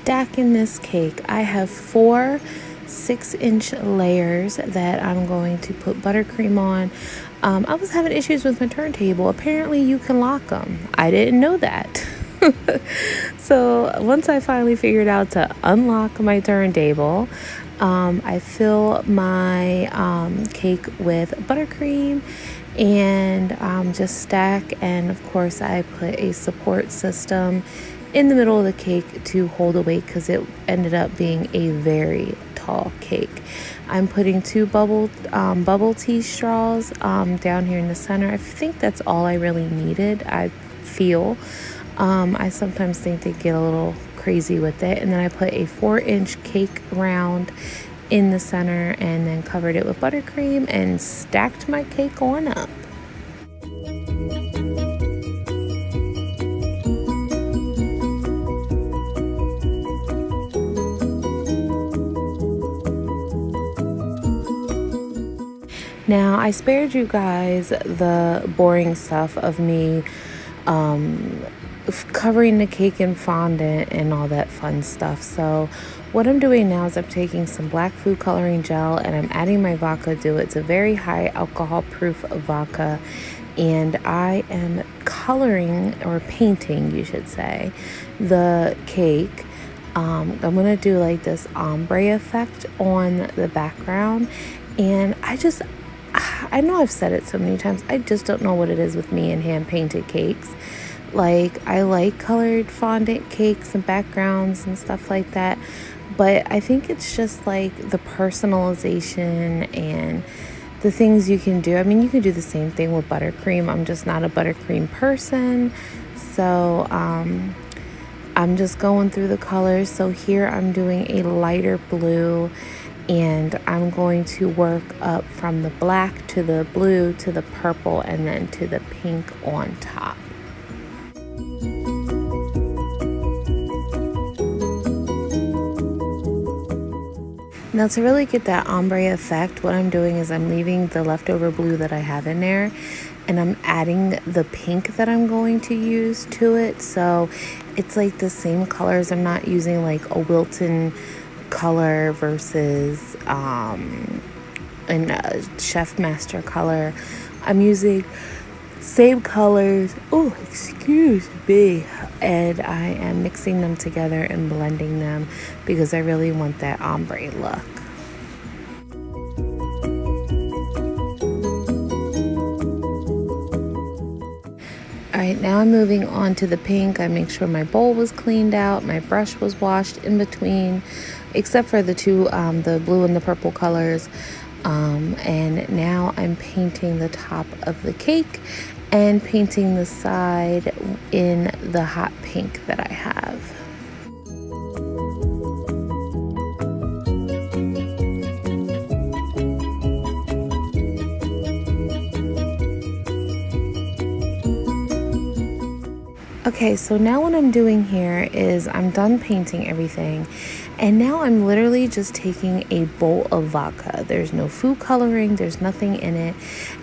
stacking this cake. I have 4 6-inch layers that I'm going to put buttercream on. I was having issues with my turntable. Apparently you can lock them. I didn't know that. So once I finally figured out to unlock my turntable, I fill my cake with buttercream and just stack, and of course I put a support system in the middle of the cake to hold the weight because it ended up being a very tall cake. I'm putting 2 bubble tea straws down here in the center. I think that's all I really needed. I feel I sometimes think they get a little crazy with it. And then I put a 4-inch cake round in the center and then covered it with buttercream and stacked my cake on up. Now, I spared you guys the boring stuff of me covering the cake in fondant and all that fun stuff. So what I'm doing now is I'm taking some black food coloring gel and I'm adding my vodka to it. It's a very high alcohol proof vodka, and I am coloring, or painting you should say, the cake. I'm gonna do like this ombre effect on the background, and I know I've said it so many times, I just don't know what it is with me and hand painted cakes. Like, I like colored fondant cakes and backgrounds and stuff like that, but I think it's just like the personalization and the things you can do. I mean, you can do the same thing with buttercream. I'm just not a buttercream person, so I'm just going through the colors. So here I'm doing a lighter blue, and I'm going to work up from the black to the blue to the purple and then to the pink on top. Now, to really get that ombre effect, what I'm doing is I'm leaving the leftover blue that I have in there, and I'm adding the pink that I'm going to use to it. So it's like the same colors. I'm not using like a Wilton color versus Chef Master color. I'm using same colors, oh excuse me, and I am mixing them together and blending them because I really want that ombre look. Alright, now I'm moving on to the pink. I make sure my bowl was cleaned out, my brush was washed in between, except for the two, the blue and the purple colors. And now I'm painting the top of the cake and painting the side in the hot pink that I have. Okay, so now what I'm doing here is I'm done painting everything, and now I'm literally just taking a bowl of vodka. There's no food coloring, there's nothing in it,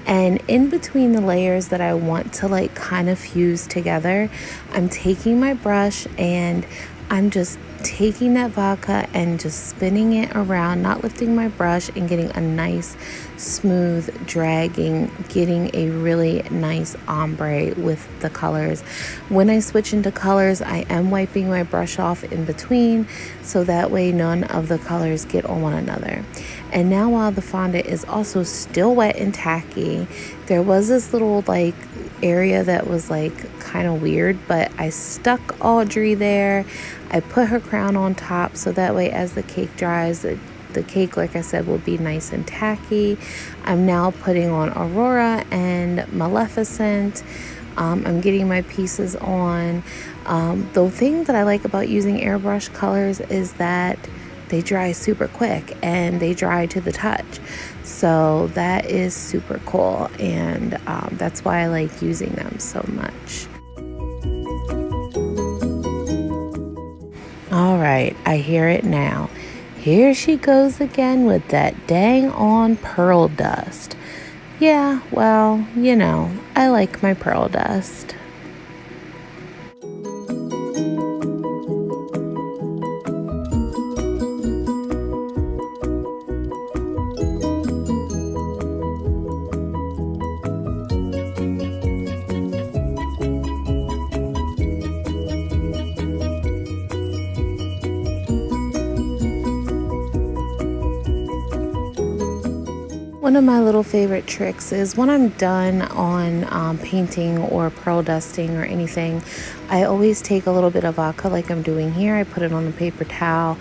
and in between the layers that I want to like kind of fuse together, I'm taking my brush and I'm just taking that vodka and just spinning it around, not lifting my brush, and getting a nice smooth dragging, getting a really nice ombre with the colors. When I switch into colors, I am wiping my brush off in between so that way none of the colors get on one another. And now while the fondant is also still wet and tacky, there was this little like area that was like kind of weird, but I stuck Audrey there. I put her crown on top so that way as the cake dries, the cake, like I said, will be nice and tacky. I'm now putting on Aurora and Maleficent. I'm getting my pieces on. The thing that I like about using airbrush colors is that they dry super quick and they dry to the touch. So that is super cool, and that's why I like using them so much. All right, I hear it now. Here she goes again with that dang on pearl dust. Yeah, well, you know, I like my pearl dust. One of my little favorite tricks is when I'm done on painting or pearl dusting or anything, I always take a little bit of vodka like I'm doing here. I put it on a paper towel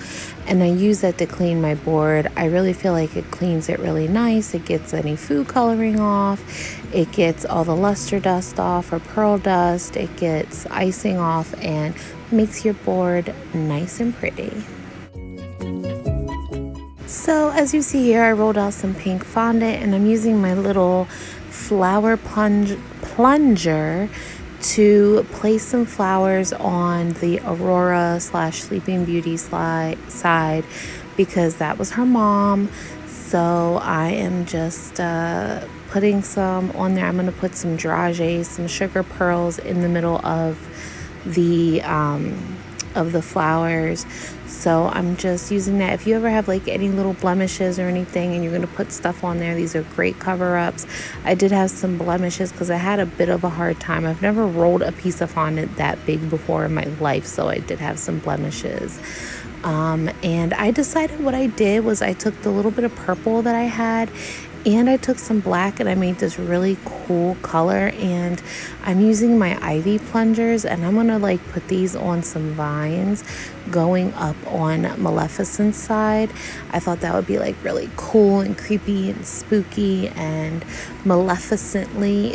and I use that to clean my board. I really feel like it cleans it really nice. It gets any food coloring off. It gets all the luster dust off or pearl dust. It gets icing off and makes your board nice and pretty. So as you see here, I rolled out some pink fondant and I'm using my little flower plunger to place some flowers on the Aurora / Sleeping Beauty side because that was her mom. So I am just putting some on there. I'm going to put some dragees, some sugar pearls in the middle of the flowers. So I'm just using that. If you ever have like any little blemishes or anything and you're going to put stuff on there, these are great cover-ups. I did have some blemishes because I had a bit of a hard time. I've never rolled a piece of fondant that big before in my life, so I did have some blemishes. And I decided what I did was I took the little bit of purple that I had and I took some black and I made this really cool color, and I'm using my ivy plungers and I'm gonna like put these on some vines going up on Maleficent's side. I thought that would be like really cool and creepy and spooky and maleficently.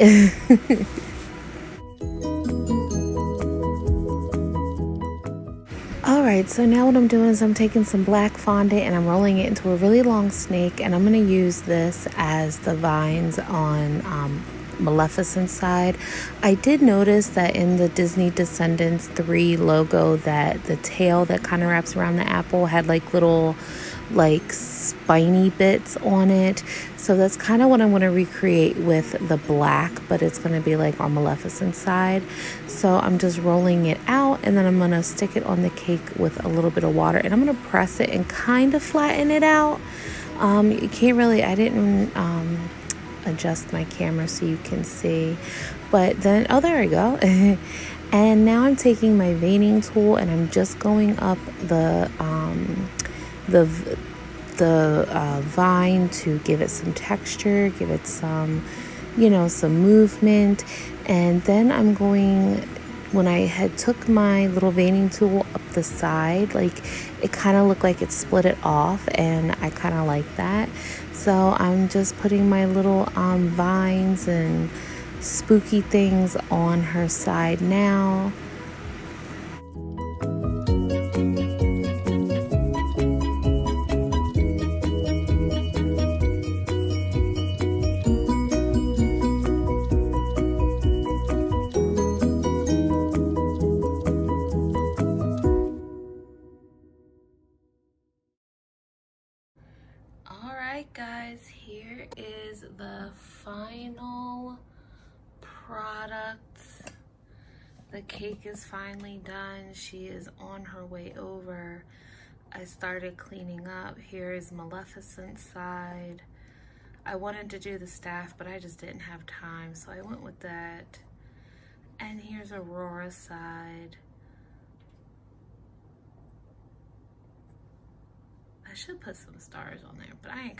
Alright, so now what I'm doing is I'm taking some black fondant and I'm rolling it into a really long snake, and I'm going to use this as the vines on Maleficent's side. I did notice that in the Disney Descendants 3 logo that the tail that kind of wraps around the apple had like little like spiny bits on it. So that's kind of what I'm going to recreate with the black, but it's going to be like on Maleficent's side. So I'm just rolling it out and then I'm going to stick it on the cake with a little bit of water and I'm going to press it and kind of flatten it out. You can't really, I didn't adjust my camera so you can see, but then, oh, there we go. And now I'm taking my veining tool and I'm just going up the vine to give it some texture, give it some, some movement. And then I'm going, when I had took my little veining tool up the side, like it kind of looked like it split it off, and I kind of like that. So I'm just putting my little vines and spooky things on her side now. Alright guys, here is the final product. The cake is finally done. She is on her way over. I started cleaning up. Here is Maleficent's side. I wanted to do the staff, but I just didn't have time, so I went with that. And here's Aurora's side. I should put some stars on there, but I ain't got